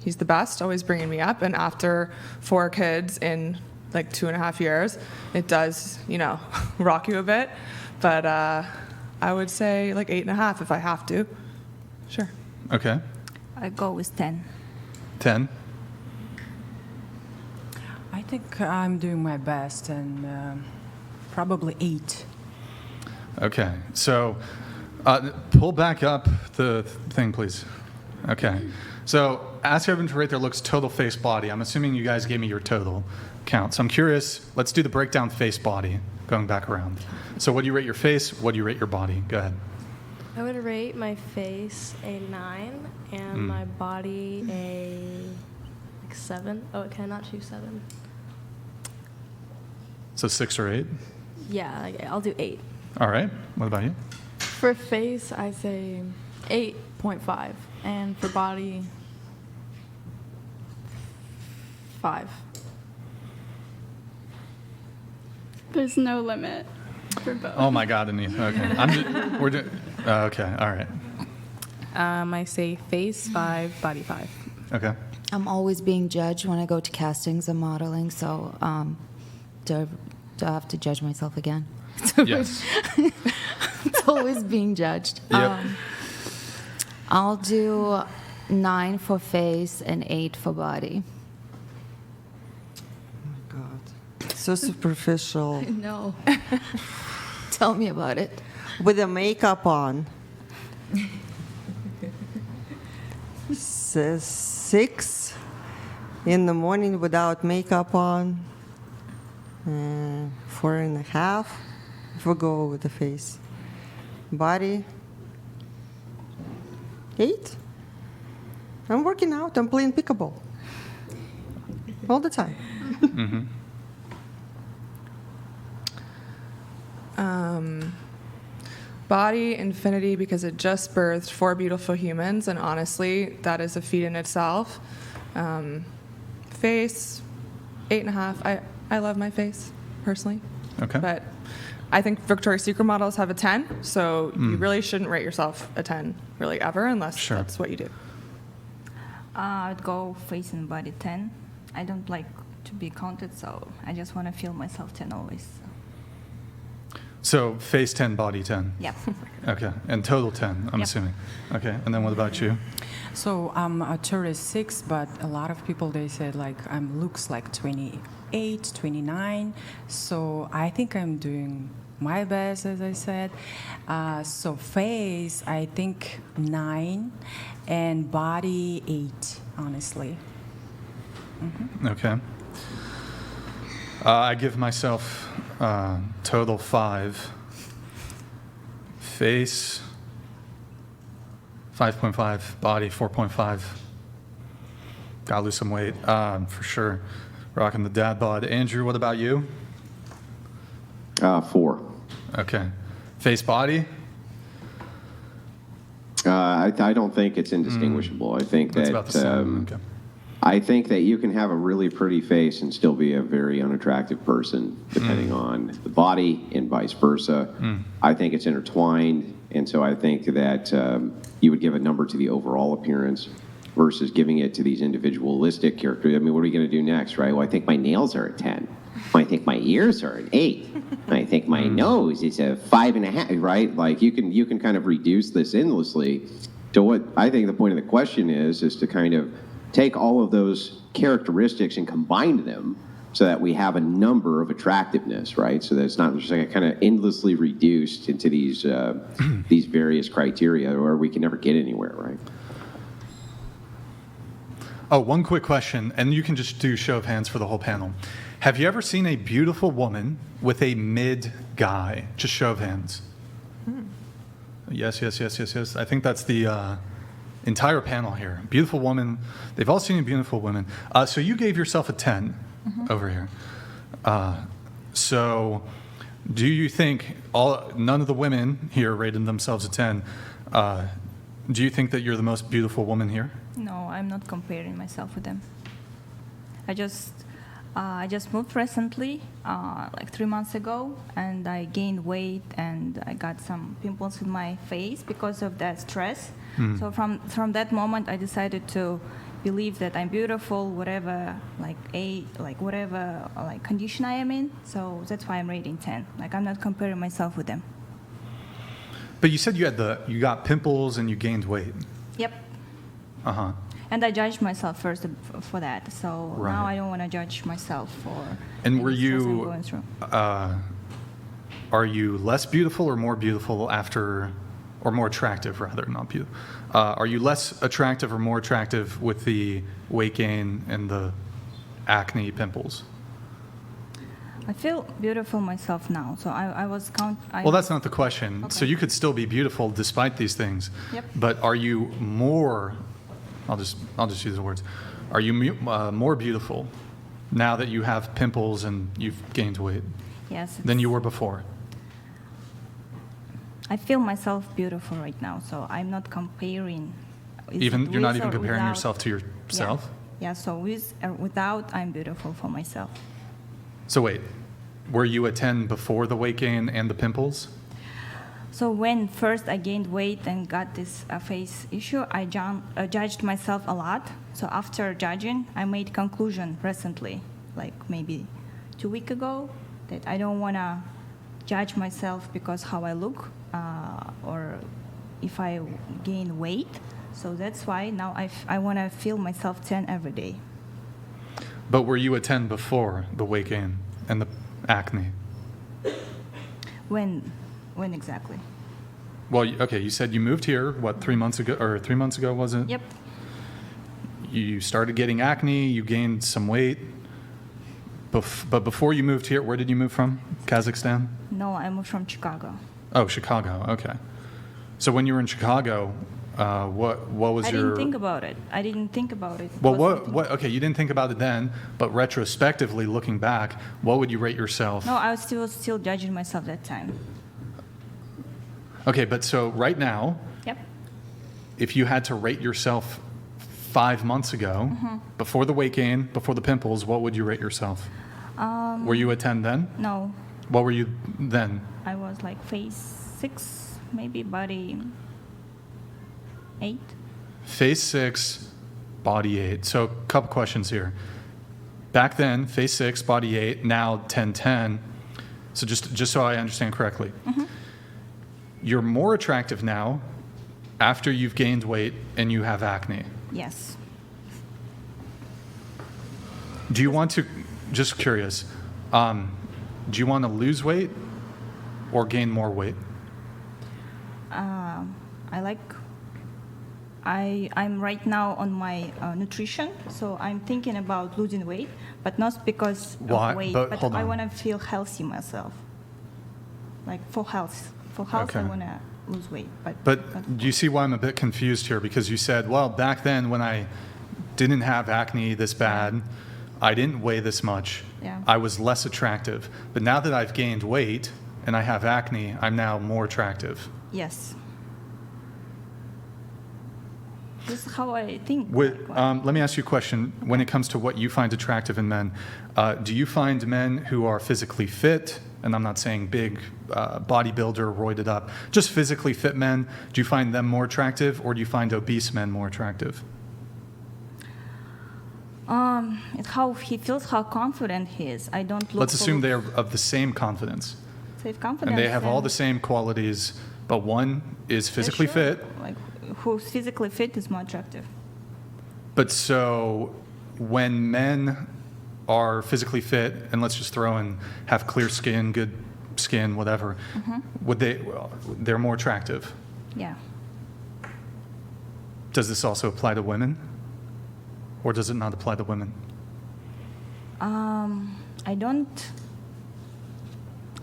He's the best, always bringing me up. And after 4 kids in like 2.5 years, it does, rock you a bit. But I would say like 8.5 if I have to. Sure. Okay. I go with 10. 10? I think I'm doing my best, and probably 8. Okay. So pull back up the thing, please. Okay. So ask everyone to rate their looks total face body. I'm assuming you guys gave me your total count. So I'm curious, let's do the breakdown face body, going back around. So what do you rate your face? What do you rate your body? Go ahead. I would rate my face a 9 and my body a 7. Oh, can I not choose 7? So 6 or 8? Yeah, I'll do 8. All right. What about you? For face, I say 8.5. And for body, 5. There's no limit for both. Oh my God, Anise. Okay. We're doing. Okay. All right. I say face 5, body 5. Okay. I'm always being judged when I go to castings and modeling, so do I have to judge myself again? Yes. It's always being judged. Yep. I'll do 9 for face and 8 for body. Oh my God. So superficial. No. Tell me about it. With the makeup on. 6 in the morning without makeup on. 4.5 if we go with the face. Body. 8. I'm working out. I'm playing pickleball. All the time. Mm-hmm. Body infinity because it just birthed 4 beautiful humans, and honestly, that is a feat in itself. Face 8.5. I love my face personally. Okay. But I think Victoria's Secret models have a 10, so you really shouldn't rate yourself a 10 really ever unless that's what you do. I'd go face and body 10. I don't like to be counted, so I just want to feel myself 10 always. So face 10, body 10. Yep. Okay. And total 10, I'm assuming. Okay. And then what about you? So I'm 36, but a lot of people, they said like I'm looks like 28, 29. So I think I'm doing my best, as I said. So face, I think 9, and body 8, honestly. Mm-hmm. Okay. I give myself total 5. Face 5.5, body 4.5. Gotta lose some weight, for sure. Rocking the dad bod. Andrew, what about you? 4. Okay. Face, body? I don't think it's indistinguishable. I think That's that about the same. Okay. I think that you can have a really pretty face and still be a very unattractive person, depending on the body and vice versa. I think it's intertwined, and so I think that you would give a number to the overall appearance versus giving it to these individualistic characters. I mean, what are we going to do next, right? Well, I think my nails are a 10. I think my ears are an 8. I think my nose is a 5.5, right? Like you can kind of reduce this endlessly. So what I think the point of the question is to kind of take all of those characteristics and combine them so that we have a number of attractiveness, right? So that it's not just like kind of endlessly reduced into these these various criteria, or we can never get anywhere, right? Oh, one quick question, and you can just do show of hands for the whole panel. Have you ever seen a beautiful woman with a mid guy? Just show of hands. Yes. I think that's the entire panel here. Beautiful woman. They've all seen beautiful women. So you gave yourself a 10 over here. So do you think none of the women here rated themselves a 10? Do you think that you're the most beautiful woman here? No, I'm not comparing myself with them. I just moved recently, like 3 months ago, and I gained weight and I got some pimples in my face because of that stress. So from that moment, I decided to believe that I'm beautiful, whatever whatever condition I am in. So that's why I'm rating 10. Like I'm not comparing myself with them. But you said you got pimples and you gained weight. Yep. Uh-huh. And I judged myself first for that. So Right. now I don't want to judge myself for. And were any stress I'm you, going through. are you less beautiful or more beautiful after, or more attractive rather, not beautiful? Are you less attractive or more attractive with the weight gain and the acne pimples? I feel beautiful myself now. So I was Well, that's not the question. Okay. So you could still be beautiful despite these things. Yep. But are you more, I'll just use the words, are you more beautiful now that you have pimples and you've gained weight Yes. than you were before? I feel myself beautiful right now, so I'm not comparing. Is Even it you're not with even or comparing without? yourself to yourself? Yeah, so with or without, I'm beautiful for myself. So wait, were you a 10 before the weight gain and the pimples? So when first I gained weight and got this face issue, I judged myself a lot. So after judging, I made conclusion recently, like maybe 2 weeks ago, that I don't want to judge myself because how I look or if I gain weight. So that's why now I want to feel myself 10 every day. But were you a 10 before the weight gain and the acne? When exactly? Well, okay, you said you moved here, what, 3 months ago, or 3 months ago, was it? Yep. You started getting acne, you gained some weight. But before you moved here, where did you move from? Kazakhstan? No, I moved from Chicago. Oh, Chicago, okay. So when you were in Chicago, what was I your... didn't think about it. I didn't think about it. It Well, was something- okay, you didn't think about it then, but retrospectively, looking back, what would you rate yourself? No, I was still judging myself that time. Okay, but so right now, Yep. if you had to rate yourself 5 months ago, before the weight gain, before the pimples, what would you rate yourself? Were you a 10 then? No, What were you then? I was like face 6, maybe body 8. Face 6, body 8. So a couple questions here. Back then, face 6, body 8, now 10-10. So just so I understand correctly. You're more attractive now after you've gained weight and you have acne. Yes. Do you want to, just curious, do you want to lose weight or gain more weight? I'm right now on my nutrition, so I'm thinking about losing weight, but not because Why? of weight, But but hold I on. want to feel healthy myself. Like for health. For health, Okay. I want to lose weight. But do you see why I'm a bit confused here? Because you said, well, back then when I didn't have acne this bad, I didn't weigh this much, Yeah. I was less attractive. But now that I've gained weight and I have acne, I'm now more attractive. Yes. This is how I think. Let me ask you a question. When it comes to what you find attractive in men, do you find men who are physically fit, and I'm not saying big bodybuilder, roided up, just physically fit men, do you find them more attractive, or do you find obese men more attractive? It's how he feels, how confident he is. I don't look. Let's for assume they're of the same confidence, safe confidence. and they have all the same qualities, but one is physically Sure. fit. Like who's physically fit is more attractive. But so when men are physically fit, and let's just throw in have clear skin, good skin, whatever, they're more attractive. Yeah. Does this also apply to women? Or does it not apply to women?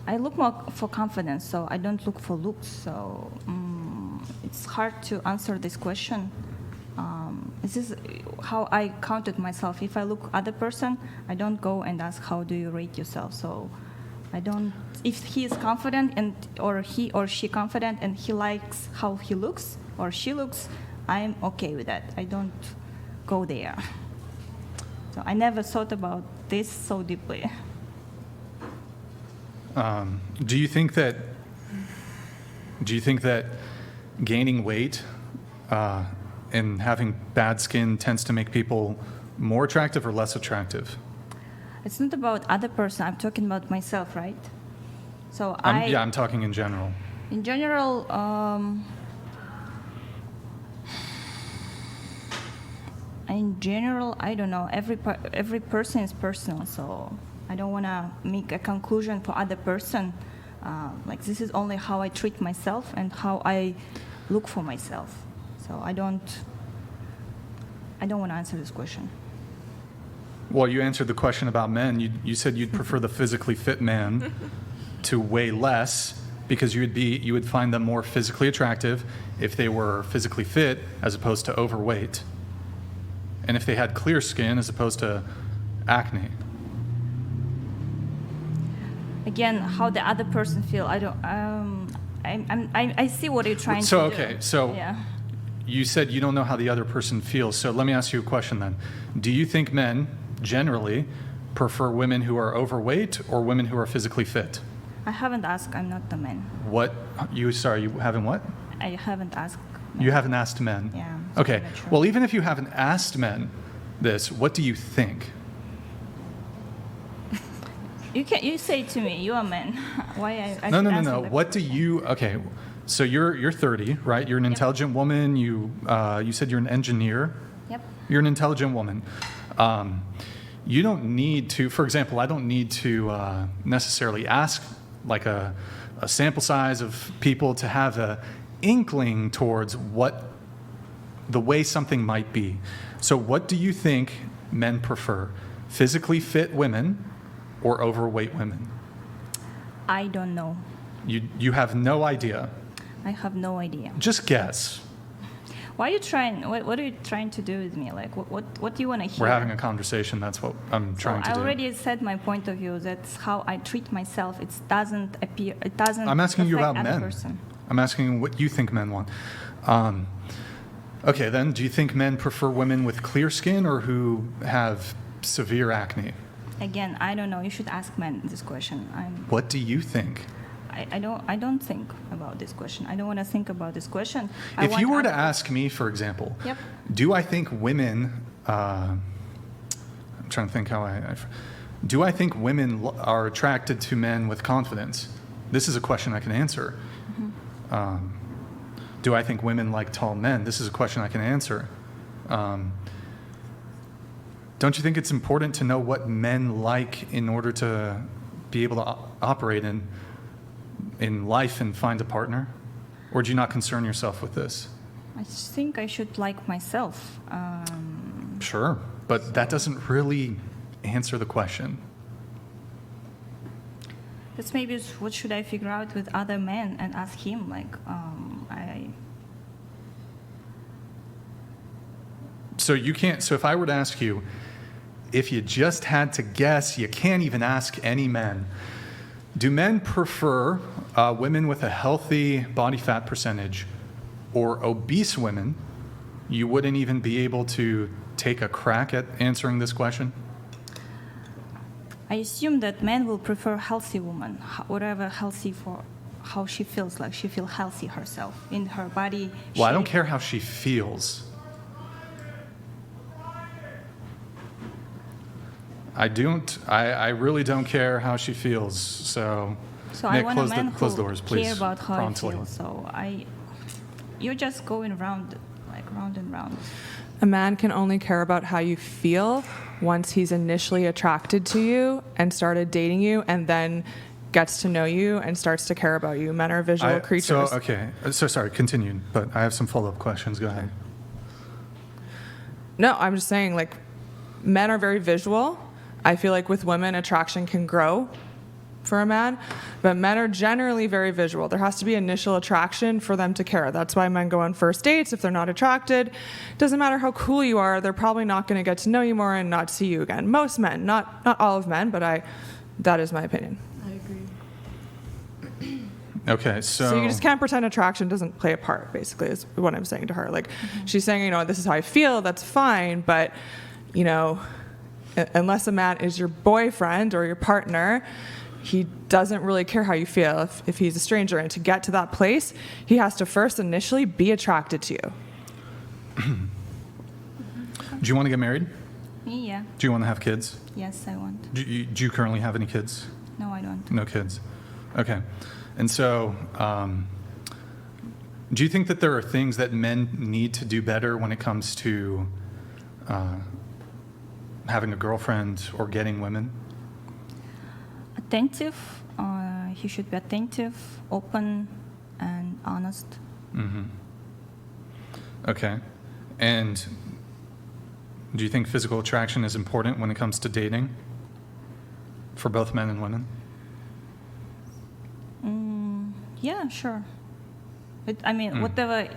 I look more for confidence, so I don't look for looks. So it's hard to answer this question. This is how I counted myself. If I look other person, I don't go and ask how do you rate yourself. So I don't. If he is confident or he or she confident and he likes how he looks or she looks, I'm okay with that. I don't go there. So I never thought about this so deeply. Do you think that gaining weight and having bad skin tends to make people more attractive or less attractive? It's not about other person. I'm talking about myself, right? So I'm talking in general. in general, I don't know. Every person is personal, so I don't want to make a conclusion for other person. Like this is only how I treat myself and how I look for myself. So I don't want to answer this question. Well, you answered the question about men. You said you'd prefer the physically fit man to weigh less because you would find them more physically attractive if they were physically fit as opposed to overweight, and if they had clear skin as opposed to acne. Again, how the other person feel, I don't. I see what you're trying to do. Okay, so Yeah. you said you don't know how the other person feels. So let me ask you a question then. Do you think men generally prefer women who are overweight or women who are physically fit? I haven't asked. I'm not the man. You haven't what? I haven't asked. You haven't asked men? Yeah. Okay. I'm not sure. Well, even if you haven't asked men this, what do you think? You say to me, you're a man. Why I No. should answer the What do you? Okay. So you're 30, right? You're an intelligent woman. You said you're an engineer. Yep. You're an intelligent woman. You don't need to, for example, I don't need to necessarily ask like a sample size of people to have a inkling towards the way something might be. So what do you think men prefer? Physically fit women or overweight women? I don't know. You have no idea. I have no idea. Just guess. Why are you trying? What are you trying to do with me? Like, what do you want to hear? We're having a conversation. That's what I'm trying to I do. already said my point of view. That's how I treat myself. It doesn't appear. It doesn't. I'm asking you affect about other men. person. I'm asking what you think men want. Okay, then, do you think men prefer women with clear skin or who have severe acne? Again, I don't know. You should ask men this question. What do you think? I don't think about this question. I don't want to think about this question. If you were to ask me, for example, Yep. do I think women, I'm trying to think do I think women are attracted to men with confidence? This is a question I can answer. Mm-hmm. Do I think women like tall men? This is a question I can answer. Don't you think it's important to know what men like in order to be able to operate in life and find a partner? Or do you not concern yourself with this? I think I should like myself. Sure, but that doesn't really answer the question. That's maybe what should I figure out with other men and ask him, like, So you can't, so if I were to ask you, if you just had to guess, you can't even ask any men. Do men prefer women with a healthy body fat percentage or obese women? You wouldn't even be able to take a crack at answering this question? I assume that men will prefer healthy women, whatever healthy for how she feels, like she feels healthy herself in her body. Well, I don't care how she feels. I really don't care how she feels. So So Nick, I want a man close who doors, please. care about how promptly. I feel. So you're just going round, like round and round. A man can only care about how you feel once he's initially attracted to you and started dating you and then gets to know you and starts to care about you. Men are visual creatures. So sorry, continue, but I have some follow-up questions. Go ahead. No, I'm just saying, like, men are very visual. I feel like with women, attraction can grow for a man, but men are generally very visual. There has to be initial attraction for them to care. That's why men go on first dates. If they're not attracted, doesn't matter how cool you are, they're probably not going to get to know you more and not see you again. Most men, not all of men, but that is my opinion. I agree. Okay, So you just can't pretend attraction doesn't play a part, basically, is what I'm saying to her. Like, she's saying, this is how I feel, that's fine, but, unless a man is your boyfriend or your partner, he doesn't really care how you feel if he's a stranger. And to get to that place, he has to first initially be attracted to you. Do you want to get married? Me, yeah. Do you want to have kids? Yes, I want. Do you currently have any kids? No, I don't. No kids. Okay. And so, do you think that there are things that men need to do better when it comes to having a girlfriend or getting women? Attentive. He should be attentive, open, and honest. Mm-hmm. Okay. And do you think physical attraction is important when it comes to dating for both men and women? Yeah, sure. Whatever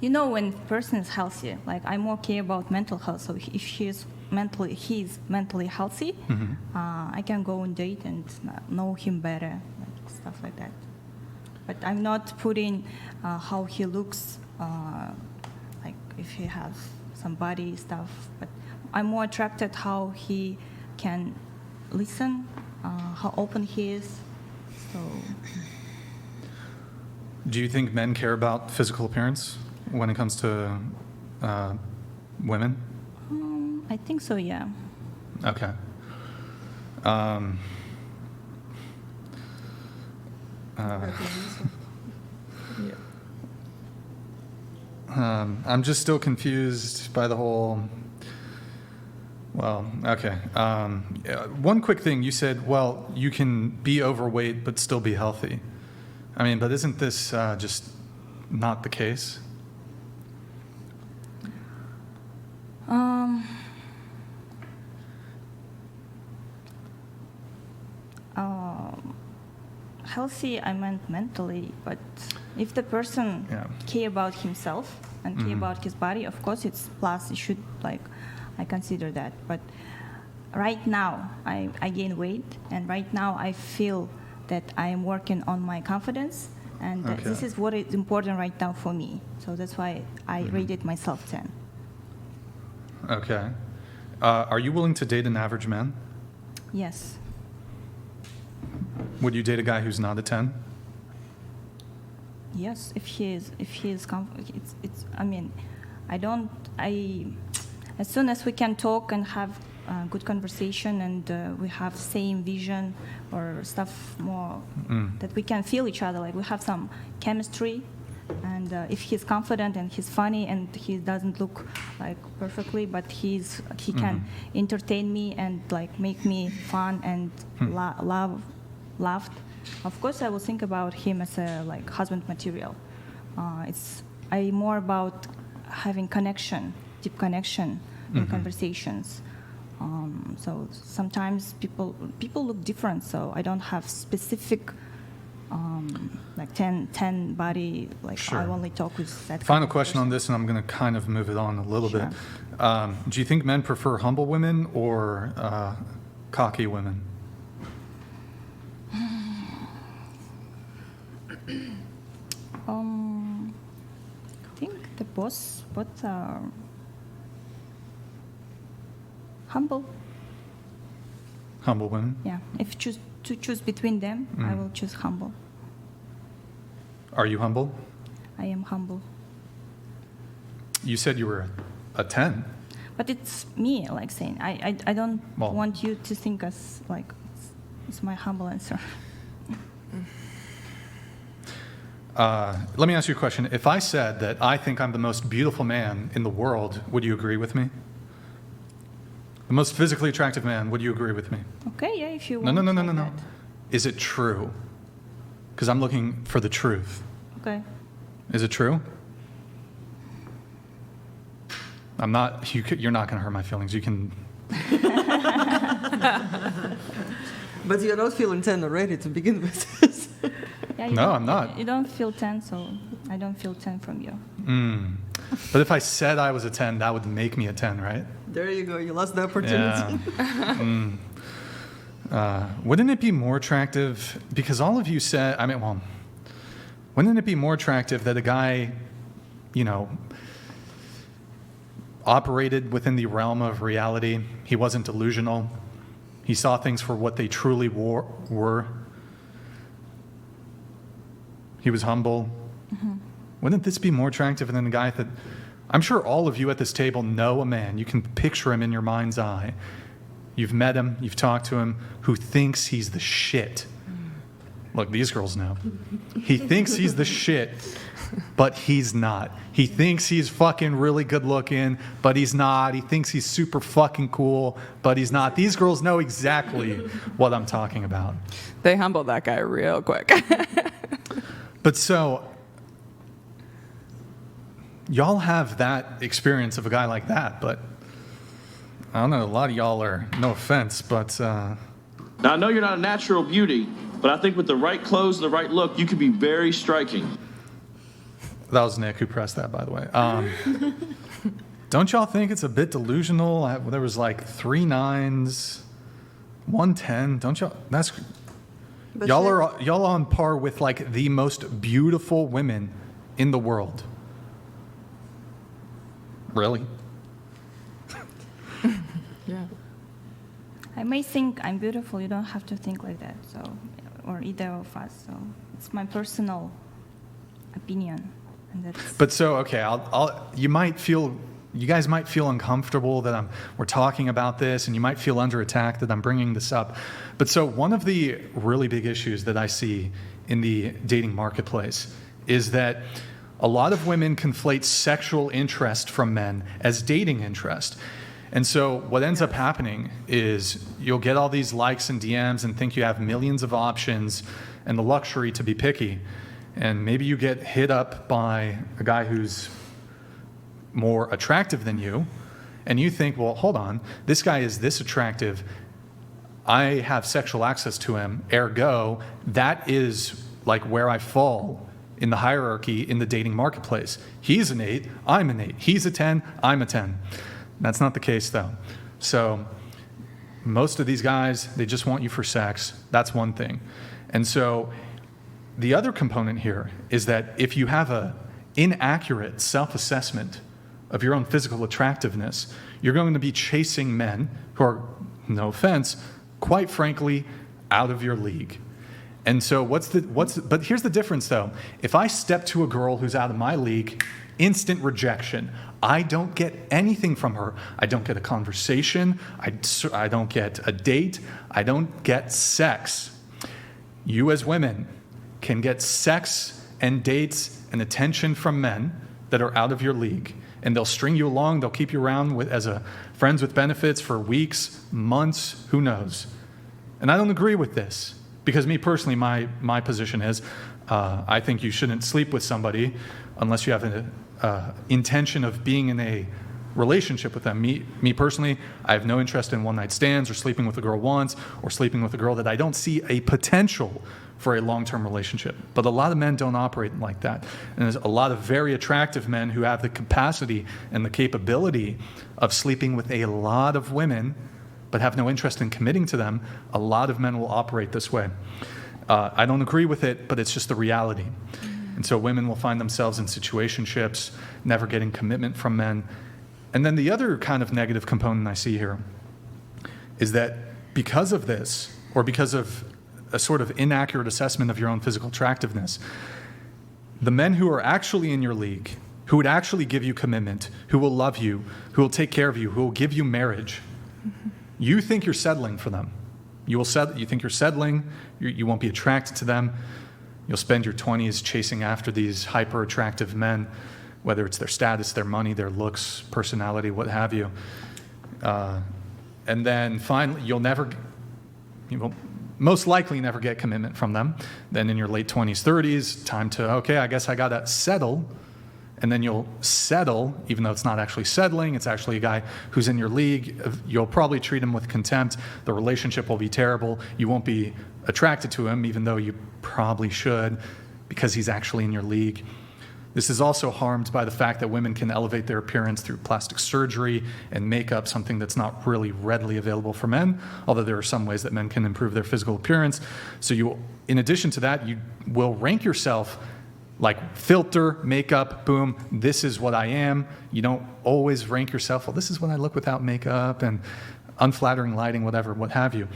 when person is healthy, like I'm more care about mental health. So if he's mentally healthy, I can go on date and know him better, like stuff like that. But I'm not putting how he looks, like if he has some body stuff. But I'm more attracted how he can listen, how open he is. So. Do you think men care about physical appearance when it comes to women? I think so, yeah. Okay. I'm just still confused by the whole. Well, okay. One quick thing. You said, well, you can be overweight but still be healthy. I mean, but isn't this just not the case? Healthy, I meant mentally, but if the person care about himself and care about his body, of course it's plus. It should, like, I consider that. But right now, I gain weight, and right now I feel that I am working on my confidence, and that this is what is important right now for me. So that's why I rated myself 10. Okay. Are you willing to date an average man? Yes. Would you date a guy who's not a 10? Yes, if he is as soon as we can talk and have good conversation, and we have same vision or stuff more that we can feel each other, like we have some chemistry, and if he's confident and he's funny and he doesn't look like perfectly, but he can entertain me and like make me fun and laughed, of course I will think about him as a like husband material. I more about having connection, deep connection in conversations. So sometimes people look different, so I don't have specific like 10 body, like Sure. I only talk with that. Final question on this, and I'm going to kind of move it on a little bit. Do you think men prefer humble women or cocky women? I think the both are humble. Humble women? Yeah. If to choose between them, I will choose humble. Are you humble? I am humble. You said you were a 10. But it's me, like saying, I don't Well- want you to think as like it's my humble answer. Let me ask you a question. If I said that I think I'm the most beautiful man in the world, would you agree with me? The most physically attractive man, would you agree with me? Okay, yeah, if you No, want. no. that. Is it true? Because I'm looking for the truth. Okay. Is it true? I'm not. You're not going to hurt my feelings. You can. But you're not feeling 10 already to begin with. Yeah, No, I'm not. You don't feel 10, so I don't feel 10 from you. But if I said I was a 10, that would make me a 10, right? There you go. You lost the opportunity. Yeah. Wouldn't it be more attractive? Because all of you said. Wouldn't it be more attractive that a guy, operated within the realm of reality? He wasn't delusional. He saw things for what they truly were. He was humble. Wouldn't this be more attractive than a guy that... I'm sure all of you at this table know a man. You can picture him in your mind's eye. You've met him, you've talked to him, who thinks he's the shit. Look, these girls know. He thinks he's the shit, but he's not. He thinks he's fucking really good looking, but he's not. He thinks he's super fucking cool, but he's not. These girls know exactly what I'm talking about. They humbled that guy real quick. But so, y'all have that experience of a guy like that, but I don't know, a lot of y'all are, no offense, but... Now, I know you're not a natural beauty, but I think with the right clothes and the right look, you could be very striking. That was Nick who pressed that, by the way. Don't y'all think it's a bit delusional? There was like 3 9s, 110. Don't y'all? That's... But Y'all are on par with like the most beautiful women in the world. Really? Yeah. I may think I'm beautiful. You don't have to think like that. So, or either of us. So it's my personal opinion, and that's. But so okay, you guys might feel uncomfortable that we're talking about this, and you might feel under attack that I'm bringing this up. But so one of the really big issues that I see in the dating marketplace is that a lot of women conflate sexual interest from men as dating interest. And so what ends up happening is you'll get all these likes and DMs and think you have millions of options and the luxury to be picky. And maybe you get hit up by a guy who's more attractive than you, and you think, well, hold on, this guy is this attractive, I have sexual access to him, ergo, that is like where I fall in the hierarchy in the dating marketplace. He's an 8, I'm an 8. He's a 10, I'm a 10. That's not the case, though. So most of these guys, they just want you for sex. That's one thing. And so the other component here is that if you have an inaccurate self-assessment of your own physical attractiveness, you're going to be chasing men who are, no offense, quite frankly, out of your league. And so but here's the difference though. If I step to a girl who's out of my league, instant rejection. I don't get anything from her. I don't get a conversation. I don't get a date. I don't get sex. You as women can get sex and dates and attention from men that are out of your league. And they'll string you along. They'll keep you around as friends with benefits for weeks, months, who knows. And I don't agree with this. Because me personally, my position is, I think you shouldn't sleep with somebody unless you have an intention of being in a relationship with them. Me personally, I have no interest in one-night stands or sleeping with a girl once or sleeping with a girl that I don't see a potential for a long-term relationship. But a lot of men don't operate like that. And there's a lot of very attractive men who have the capacity and the capability of sleeping with a lot of women but have no interest in committing to them. A lot of men will operate this way. I don't agree with it, but it's just the reality. And so women will find themselves in situationships, never getting commitment from men. And then the other kind of negative component I see here is that because of this, or because of a sort of inaccurate assessment of your own physical attractiveness, the men who are actually in your league, who would actually give you commitment, who will love you, who will take care of you, who will give you marriage, you think you're settling for them. You think you're settling, you won't be attracted to them. You'll spend your 20s chasing after these hyper-attractive men, whether it's their status, their money, their looks, personality, what have you. And then finally, you will most likely never get commitment from them. Then in your late 20s, 30s, time to, okay, I guess I got to settle. And then you'll settle, even though it's not actually settling, it's actually a guy who's in your league. You'll probably treat him with contempt. The relationship will be terrible. You won't be attracted to him, even though you probably should, because he's actually in your league. This is also harmed by the fact that women can elevate their appearance through plastic surgery and makeup, something that's not really readily available for men, although there are some ways that men can improve their physical appearance. So you, in addition to that, you will rank yourself like filter, makeup, boom, this is what I am. You don't always rank yourself, well, this is what I look without makeup and unflattering lighting, whatever, what have you.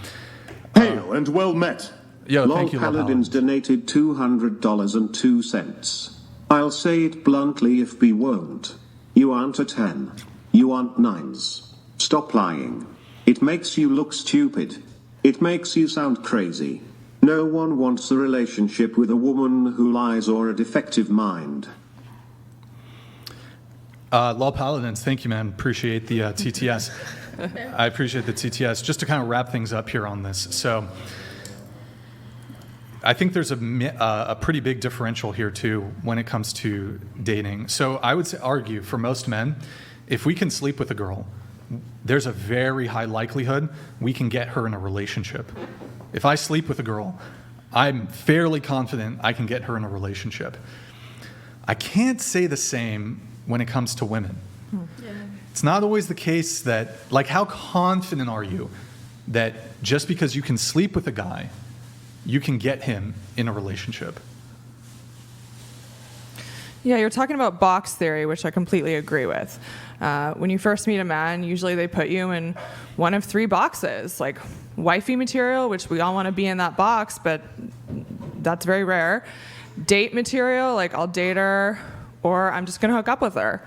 Hail and well met. Yo, Lol thank you, Paladins donated $200.02. I'll say it bluntly if B won't. You aren't a 10. You aren't 9s. Stop lying. It makes you look stupid. It makes you sound crazy. No one wants a relationship with a woman who lies or a defective mind. Law Paladins, thank you, man. Appreciate the TTS. I appreciate the TTS. Just to kind of wrap things up here on this. So I think there's a pretty big differential here, too, when it comes to dating. So I would argue for most men, if we can sleep with a girl, there's a very high likelihood we can get her in a relationship. If I sleep with a girl, I'm fairly confident I can get her in a relationship. I can't say the same when it comes to women. Yeah. It's not always the case that, like, how confident are you that just because you can sleep with a guy, you can get him in a relationship? Yeah, you're talking about box theory, which I completely agree with. When you first meet a man, usually they put you in one of 3 boxes, like wifey material, which we all want to be in that box, but that's very rare. Date material, like I'll date her, or I'm just going to hook up with her.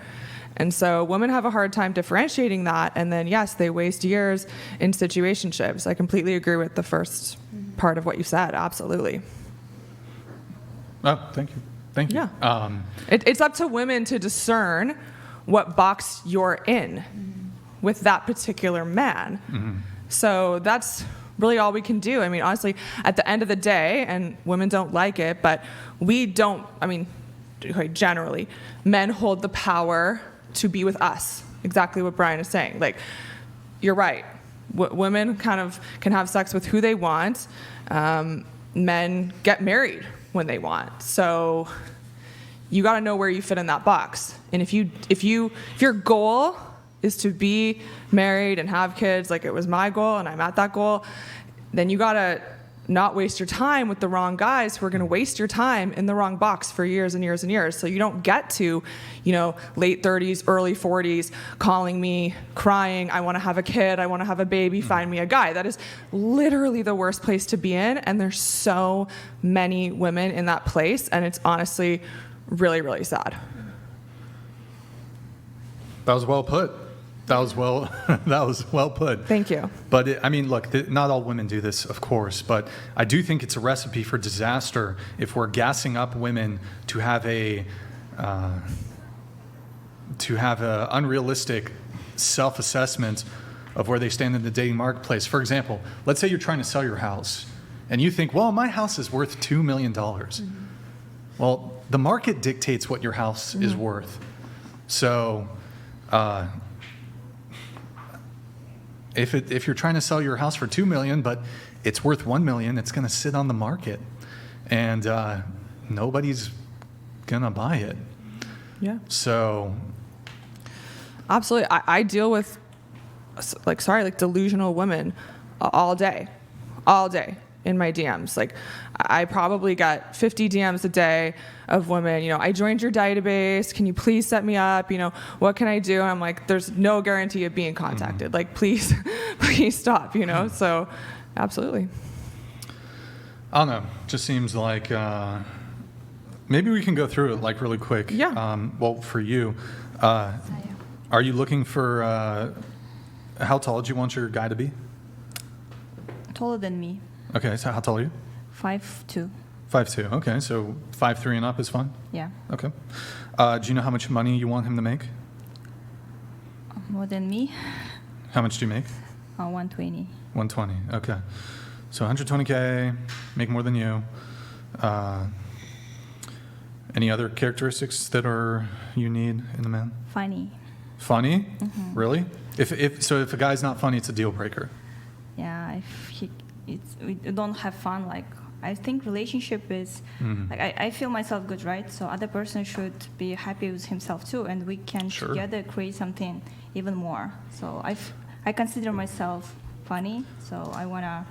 And so women have a hard time differentiating that, and then yes, they waste years in situationships. I completely agree with the first part of what you said, absolutely. Oh, thank you. Thank you. Yeah. It's up to women to discern what box you're in with that particular man. Mm-hmm. So that's really all we can do. I mean, honestly, at the end of the day, and women don't like it, but we don't, I mean, generally, men hold the power to be with us. Exactly what Brian is saying. Like, you're right. Women kind of can have sex with who they want. Men get married when they want. So you got to know where you fit in that box. And if your goal is to be married and have kids, like it was my goal and I'm at that goal, then you got to not waste your time with the wrong guys who are going to waste your time in the wrong box for years and years and years. So you don't get to, late 30s, early 40s, calling me, crying, I want to have a kid, I want to have a baby, find me a guy. That is literally the worst place to be in. And there's so many women in that place. And it's honestly really, really sad. That was well put. That was well put. Thank you. But look, not all women do this, of course, but I do think it's a recipe for disaster if we're gassing up women to have a unrealistic self-assessment of where they stand in the dating marketplace. For example, let's say you're trying to sell your house, and you think, well, my house is worth $2 million. Mm-hmm. Well, the market dictates what your house is worth. So if you're trying to sell your house for $2 million, but it's worth $1 million, it's going to sit on the market, and nobody's going to buy it. Yeah. So, absolutely, I deal with delusional women all day in my DMs. Like, I probably got 50 DMs a day of women, I joined your database, can you please set me up, what can I do? And I'm like, there's no guarantee of being contacted. Mm-hmm. Like, please stop, so absolutely. I don't know, just seems like maybe we can go through it like really quick. Yeah. Well, for you, are you looking for, how tall do you want your guy to be? Taller than me. Okay, so how tall are you? 5'2". 5'2", okay, so 5'3" and up is fine? Yeah. Okay. Do you know how much money you want him to make? More than me. How much do you make? 120. 120, okay. So 120K, make more than you. Any other characteristics that you need in a man? Funny. Funny? Mm-hmm. Really? If a guy's not funny, it's a deal breaker. Yeah, we don't have fun. Like, I think relationship is like I feel myself good, right? So other person should be happy with himself too, and we can together create something even more. So I consider myself funny, so I wanna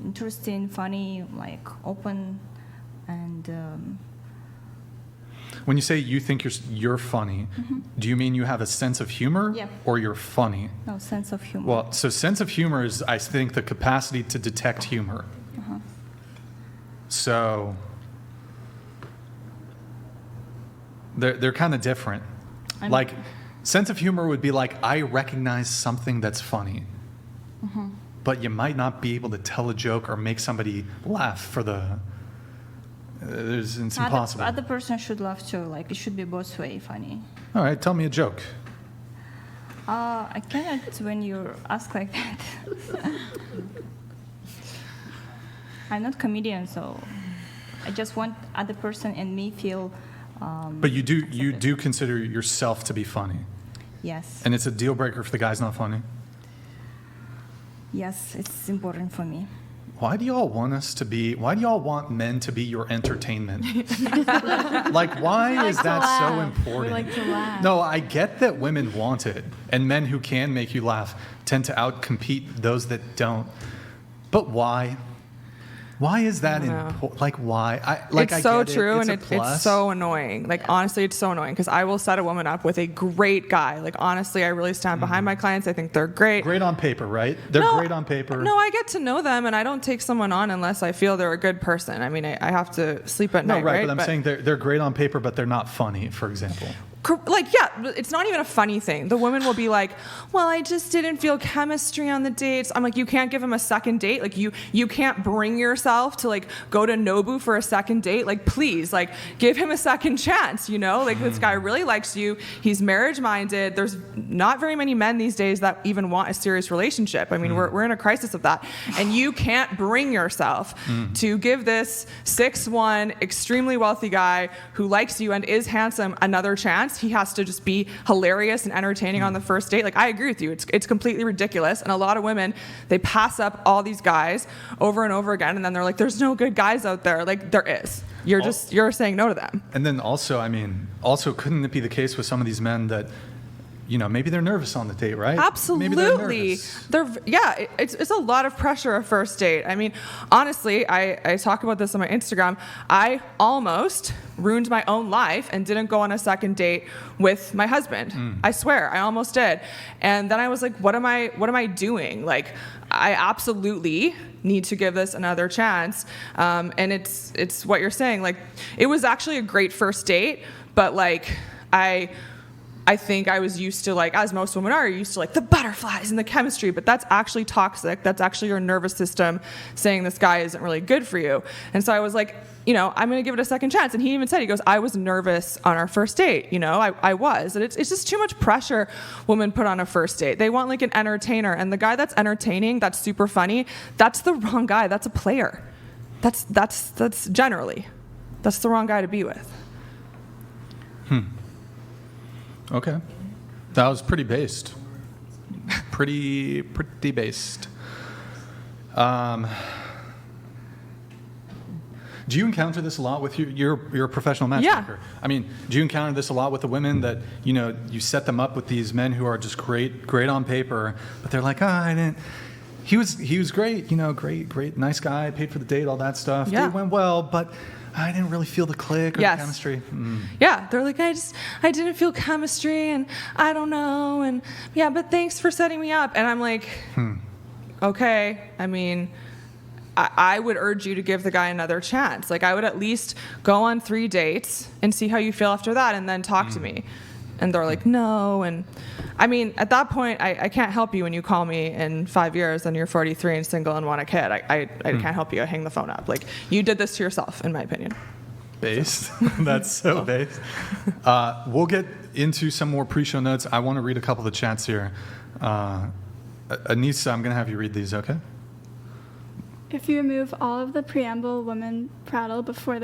interesting, funny, like open, and. When you say you think you're funny, do you mean you have a sense of humor, or you're funny? No, sense of humor. Well, so sense of humor is, I think, the capacity to detect humor. So They're kind of different. Like, sense of humor would be like, I recognize something that's funny, but you might not be able to tell a joke or make somebody laugh for the. It's impossible. Other person should laugh too. Like it should be both way funny. All right, tell me a joke. I cannot when you ask like that. I'm not comedian, so I just want other person and me feel. But you do consider yourself to be funny. Yes. And it's a deal breaker if the guy's not funny. Yes, it's important for me. Why do y'all want men to be your entertainment? Like, why is that so important? We like to laugh. No, I get that women want it, and men who can make you laugh tend to outcompete those that don't. But why? Why is that important? Like, why? It's so true, and it's so annoying. Like, honestly, it's so annoying because I will set a woman up with a great guy. Like, honestly, I really stand behind my clients. I think they're great. Great on paper, right? They're great on paper. No, I get to know them, and I don't take someone on unless I feel they're a good person. I mean, I have to sleep at night, right? But I'm saying they're great on paper, but they're not funny, for example. Like, yeah, it's not even a funny thing. The woman will be like, well, I just didn't feel chemistry on the dates. I'm like, you can't give him a second date. Like, you can't bring yourself to, like, go to Nobu for a second date. Like, please, like, give him a second chance, you know? Like, this guy really likes you. He's marriage-minded. There's not very many men these days that even want a serious relationship. I mean, we're in a crisis of that. And you can't bring yourself to give this 6'1", extremely wealthy guy who likes you and is handsome another chance. He has to just be hilarious and entertaining on the first date. Like, I agree with you. It's completely ridiculous. And a lot of women, they pass up all these guys over and over again, and then they're like, there's no good guys out there. Like, there is. You're saying no to them. And then also, couldn't it be the case with some of these men that, you know, maybe they're nervous on the date, right? Absolutely. Maybe they're nervous. It's a lot of pressure a first date. I mean, honestly, I talk about this on my Instagram. I almost ruined my own life and didn't go on a second date with my husband. I swear, I almost did. And then I was like, what am I doing? Like, I absolutely need to give this another chance. And it's what you're saying. Like, it was actually a great first date, but like, I think I was used to, like, as most women are, used to, like, the butterflies and the chemistry, but that's actually toxic. That's actually your nervous system saying this guy isn't really good for you. And so I was like, you know, I'm going to give it a second chance. And he even said, he goes, I was nervous on our first date. You know, I was. And it's just too much pressure women put on a first date. They want, like, an entertainer. And the guy that's entertaining, that's super funny, that's the wrong guy. That's a player. That's generally. That's the wrong guy to be with. Okay. That was pretty based. Pretty based. Do you encounter this a lot with you're a professional matchmaker? Yeah. I mean, do you encounter this a lot with the women that, you know, you set them up with these men who are just great on paper, but they're like, he was great, you know, great, nice guy, paid for the date, all that stuff. Yeah. Date went well, but I didn't really feel the click or the chemistry. Yeah, they're like, I didn't feel chemistry, and I don't know, and yeah, but thanks for setting me up. And I'm like, okay, I mean, I would urge you to give the guy another chance. Like, I would at least go on 3 dates and see how you feel after that, and then talk to me. And they're like, no. And I mean, at that point, I can't help you when you call me in 5 years and you're 43 and single and want a kid. I can't help you. I hang the phone up. Like, you did this to yourself, in my opinion. Based. That's so based. We'll get into some more pre-show notes. I want to read a couple of the chats here. Anissa, I'm going to have you read these, okay? If you remove all of the preamble, women prattle before